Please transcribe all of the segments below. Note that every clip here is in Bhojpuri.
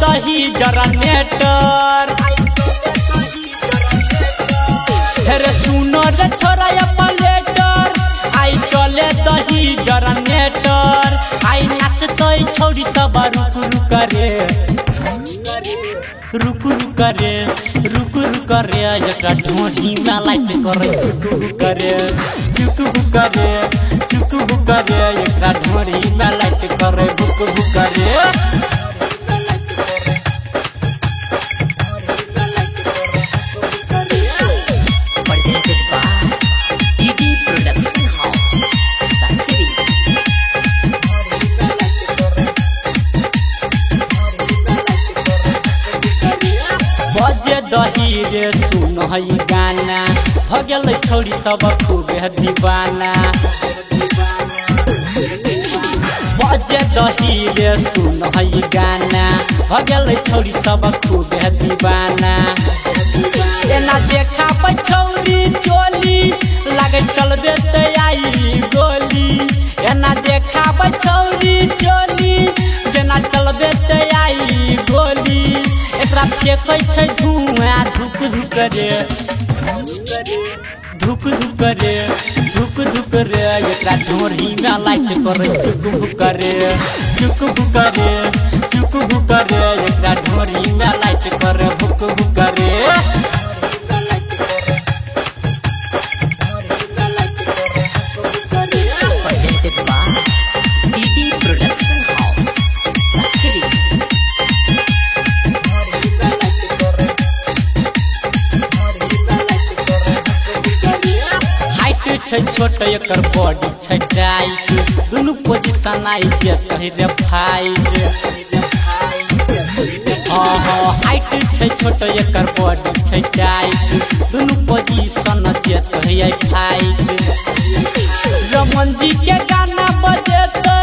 दही जनरेटर रे सुनो रे छोरा पलेटर आई चले दही जनरेटर आई नाचते छौरी सब रुक रुक रे एकरा ढोढ़ी में लाइट करे चुक करे एकरा ढोढ़ी में लाइट करे बुक करे बजे दही रे सुन हई गाना भगल छौरी सब खूबे दीवाना बजे दही रे सुन हई गाना भगल छौरी सब खूबे दीवाना एना देखा छौरी चोली लागे चलबे ते आई गोली एना देखा छौरी चोली जेना चलबे ते आई गोली एकरा फेंकै छै धुआं धुक रे एकरा ढोढ़ी में लाइट करे चुक करे एकरा ढोढ़ी में लाइट करे बुक करे छोट एकर बॉडी छै टाइट दुनू पोजीशन आई जे कहि रे फाइट हाइट छै छोट एकर बॉडी छै टाइट दुनू पोजीशन जे कहि आई फाइट रमन जी के गाना बजेते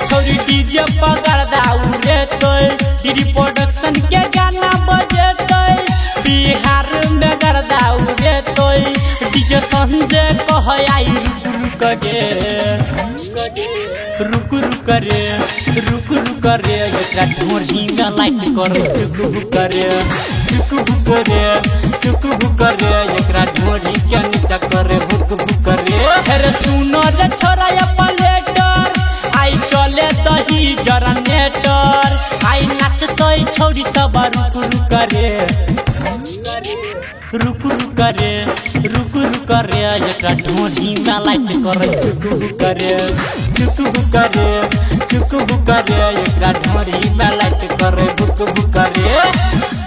छौरी डीजे पर गर्दा उड़ेते डीडी प्रोडक्शन के गाना बजेते बिहार में गर्दा उड़ेते डीजे संजय कह आई रुक रे एकरा ढोढ़ी में लाइट करे चुक करे एकरा ढोढ़ी के नीचा करे बुक करे रे सुनो रे छोरा पलेटर आई चले दही जनरेटर आई नाचते छौरी सब रुक रे एकरा ढोढ़ी में लाइट करे चुक करे एकरा ढोढ़ी में लाइट करे बुक करे।